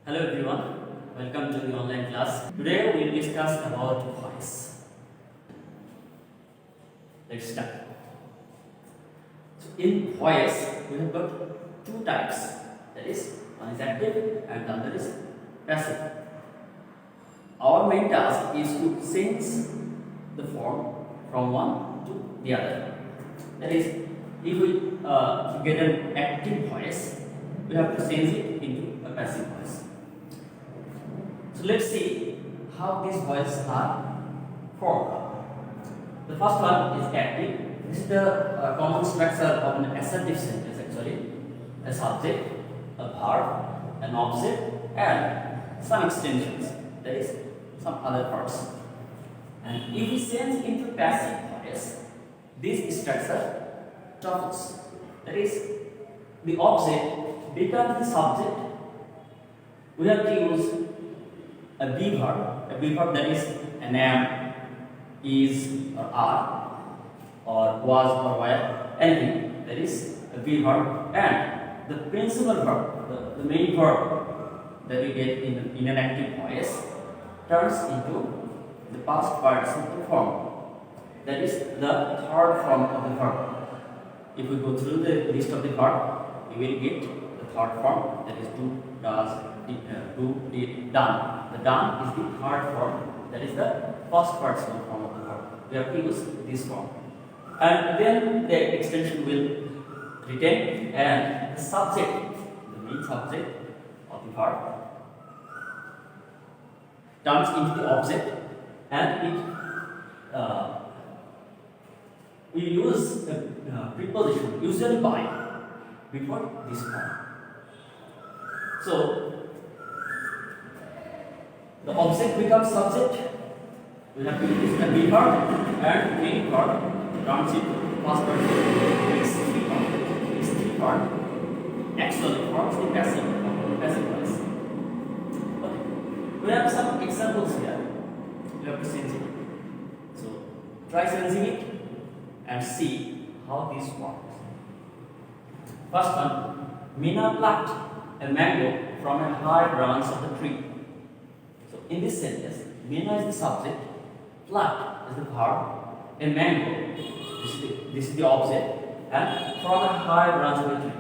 Hello everyone, welcome to the online class. Today we will discuss about voice. Let's start. So in voice we have got two types, that is one is active and the other is passive. Our main task is to sense the form from one to the other. That is, if we get an active voice, we have to change it into a passive voice. So let's see how these voices are formed. The first one is active. This is the common structure of an assertive sentence actually. A subject, a verb, an object, and some extensions, that is some other parts. And if we change into passive voice, this structure travels. That is, the object becomes the subject. We have to use a verb that is an am, is, or are, or was, or were, anything. That is a verb, and the principal verb, the main verb that we get in an active voice turns into the past participle form. That is the third form of the verb. If we go through the list of the verb, we will get the third form, that is do, does, do, did, done. The done is the third form, that is the first participle form of the verb. We have to use this form. And then the extension will retain, and the subject, the main subject of the verb, turns into the object, and it we use a preposition, usually by, before this form. So the object becomes subject. We have to use a verb, and main verb turns into past participle. These three parts actually forms the passive voice. Okay. We have some examples here. You have to change it. So try changing it and see how this works. First one, Mina plucked a mango from a high branch of the tree. So in this sentence, Mina is the subject, plucked is the verb, a mango, this is the object, and from a high branch of the tree.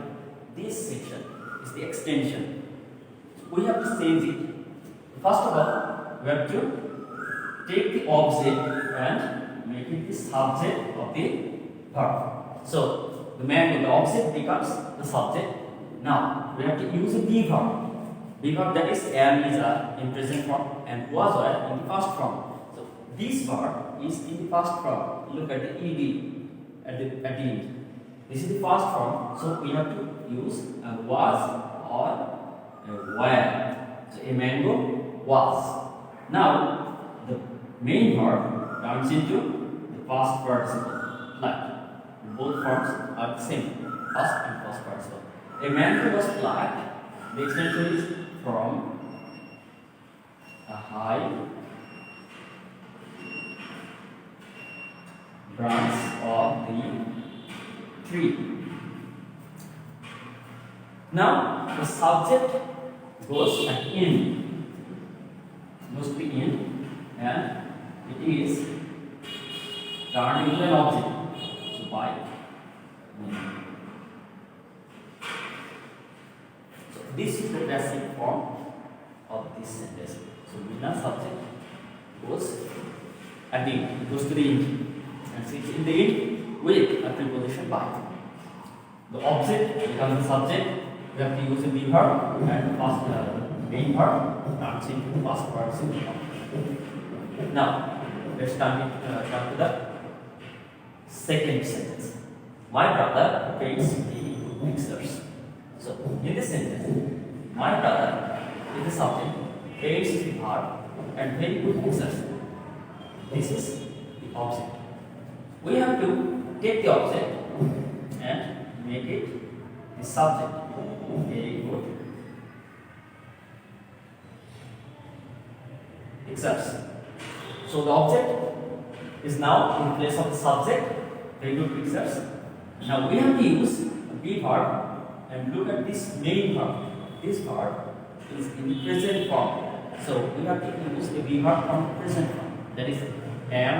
This section is the extension. We have to change it. First of all, we have to take the object and make it the subject of the verb. So the mango, the object becomes the subject. Now we have to use a verb. Verb that is am, is, are in present form, and was, were in the past form. So this verb is in the past form. Look at the ed at the end. This is the past form, so we have to use a was or a were. So a mango was. Now the main verb turns into the past participle, like both forms are the same, past and past participle. A mango was plucked. The extension is from a high branch of the tree. Now the subject goes at in, goes to the in, and it is turned into an object. So by so this is the passive form of this sentence. So Mina subject goes at the end, goes to the end, and sits in the end with a preposition by. The object becomes the subject. We have to use a verb, and past main verb turns into past participle. Now let's turn to the second sentence. My brother paints the pictures. So in this sentence, my brother is the subject, paints is the verb, and very good pictures. This is the object. We have to take the object and make it the subject. Very good. Pictures. So the object is now in place of the subject. Very good pictures. Now we have to use a verb and look at this main verb. This verb is in the present form. So we have to use a verb from the present form. That is am,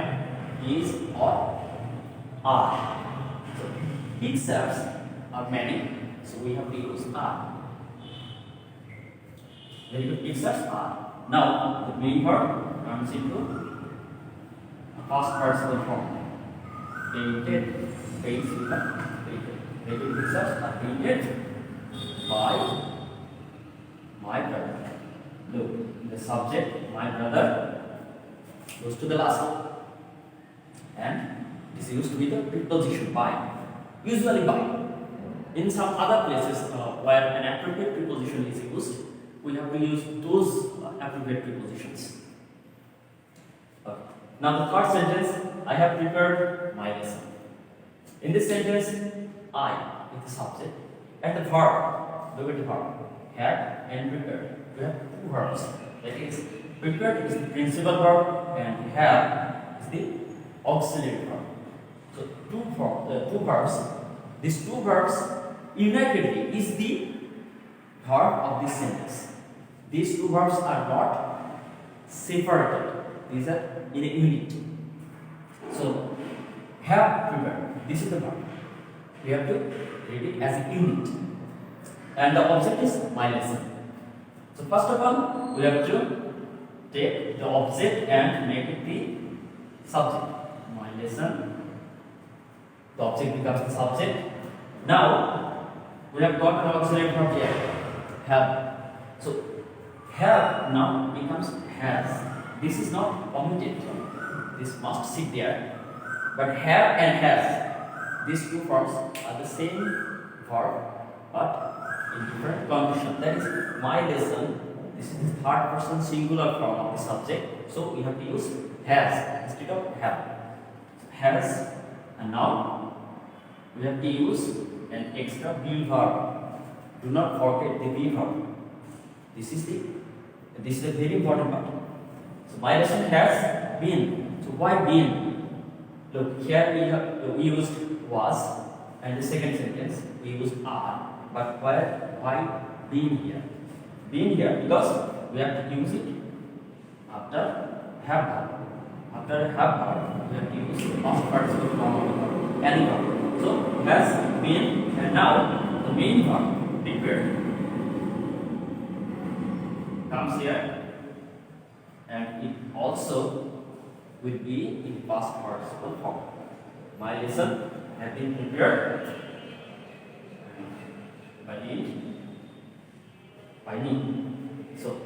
is, or are. So excepts are many. So we have to use are. Very good. Excepts are. Now the main verb comes into past participle form. Painted. Paints with the painted. Very good. Excepts are painted by my brother. Look, the subject, my brother, goes to the last one. And is used with the preposition by. Usually by. In some other places where an appropriate preposition is used, we have to use those appropriate prepositions. Okay. Now the third sentence, I have prepared my lesson. In this sentence, I is the subject and the verb. Look at the verb. Have and prepared. We have two verbs. That is, prepared is the principal verb and have is the auxiliary verb. So two verbs. These two verbs unitedly is the verb of this sentence. These two verbs are not separated. These are in a unit. So have prepared. This is the verb. We have to read it as a unit. And the object is my lesson. So first of all, we have to take the object and make it the subject. My lesson. The object becomes the subject. Now we have got an auxiliary verb here. Have. So have now becomes has. This is not omitted. This must sit there. But have and has, these two verbs are the same verb, but in different condition. That is my lesson. This is the third person singular form of the subject. So we have to use has instead of have. So has, and now we have to use an extra be verb. Do not forget the be verb. This is a very important part. So my lesson has been. So why been? Look, here we used was, and the second sentence we used are. But why been here? Been here because we have to use it after have verb. After have verb, we have to use the past participle form of the verb, any verb. So has been, and now the main verb prepared comes here, and it also will be in past participle form. My lesson has been prepared by me. So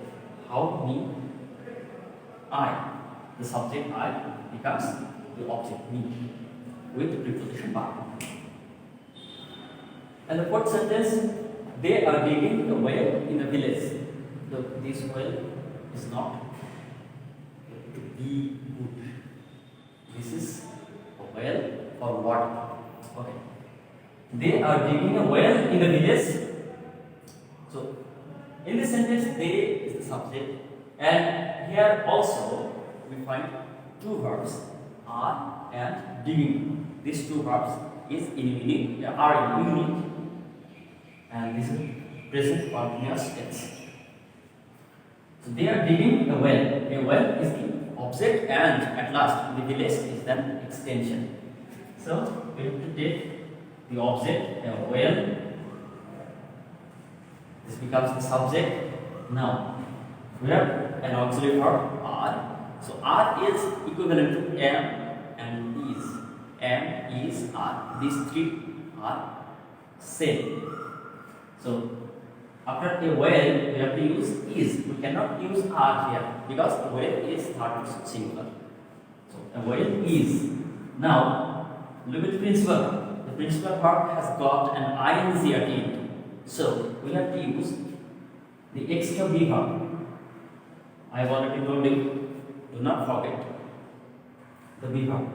how me? I. The subject I becomes the object me with the preposition by. And the fourth sentence, they are digging a well in the village. Look, this well is not to be good. This is a well for water. Okay. They are digging a well in the village. So, in this sentence, they is the subject, and here also we find two verbs, are and digging. These two verbs is in unit, are in unit, and this is present continuous tense. So they are digging a well. A well is the object, and at last the village is an extension. So we have to take the object, a well. This becomes the subject. Now we have an auxiliary verb are. So are is equivalent to am and is. Am, is, are. These three are same. So after a well, we have to use is. We cannot use are here because a well is third person singular. So a well is. Now look at the principal verb. The principal verb has got an ing at the end. So we have to use the extra be verb. I have already told you, do not forget the be verb.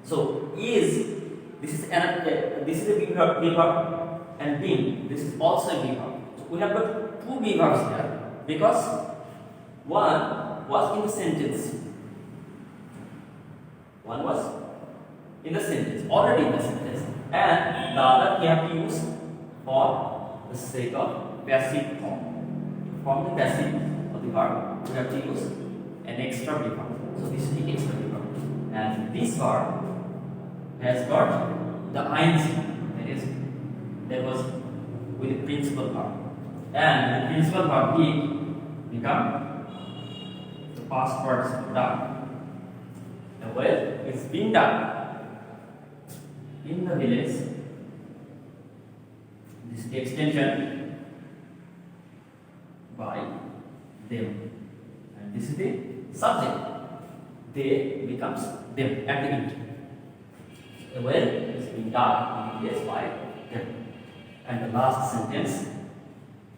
So is, this is a be verb, and been, this is also a be verb. So we have got two be verbs here because one was in the sentence. One was in the sentence, already in the sentence, and the other we have to use for the sake of passive form. from the passive of the verb, we have to use an extra verb. So this is the extra verb, and this verb has got the ing, that is, that was with the principal verb, and the principal verb did become the past participle done. And well, it's been done in the village. This is the extension by them, and this is the subject. They becomes them at the end. Well, it's been done in the village by them. And the last sentence,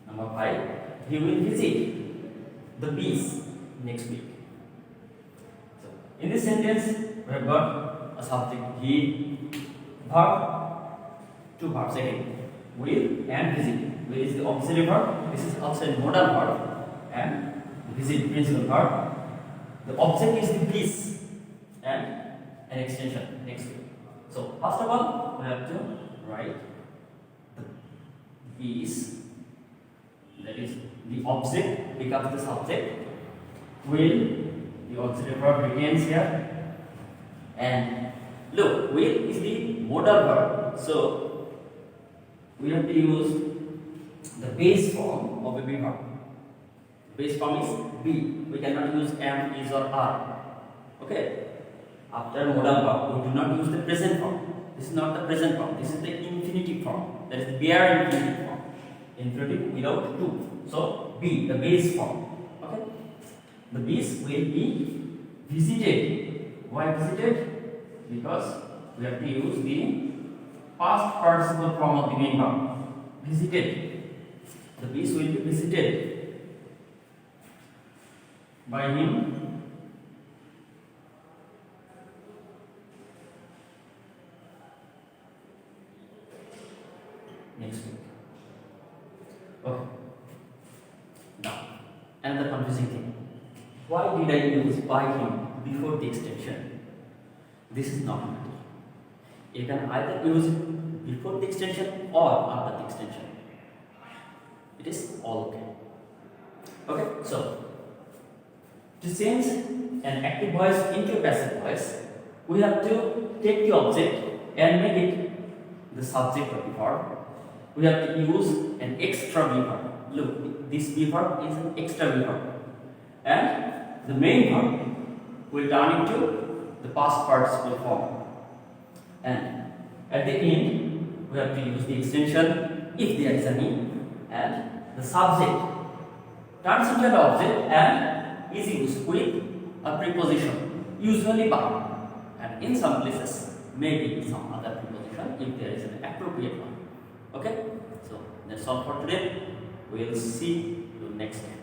number 5, he will visit the bees next week. So, in this sentence, we have got a subject he, verb, two verbs again, will and visit. Will is the auxiliary verb, this is auxiliary modal verb, and visit principal verb. The object is the bees and an extension next week. So, first of all, we have to write the bees, that is, the object becomes the subject, will, the auxiliary verb remains here, and look, will is the modal verb, so we have to use the base form of a verb. Base form is be, we cannot use am, is or are. Okay, after modal verb, we do not use the present form. This is not the present form, this is the infinitive form, that is the bare infinitive form. Infinitive without to. So, be, the base form. Okay? The bees will be visited. Why visited? Because we have to use the past participle form of the main verb. Visited. The bees will be visited by him next week. Okay. Now, another confusing thing. Why did I use by him before the extension? This is not matter. You can either use it before the extension or after the extension. It is all okay. Okay, so to change an active voice into a passive voice, we have to take the object and make it the subject of the verb. We have to use an extra verb. Look, this verb is an extra verb, and the main verb will turn into the past participle form. And at the end, we have to use the extension if there is any, and the subject turns into an object and is used with a preposition, usually by, and in some places maybe some other preposition if there is an appropriate one. Okay, so that's all for today. We'll see you next time.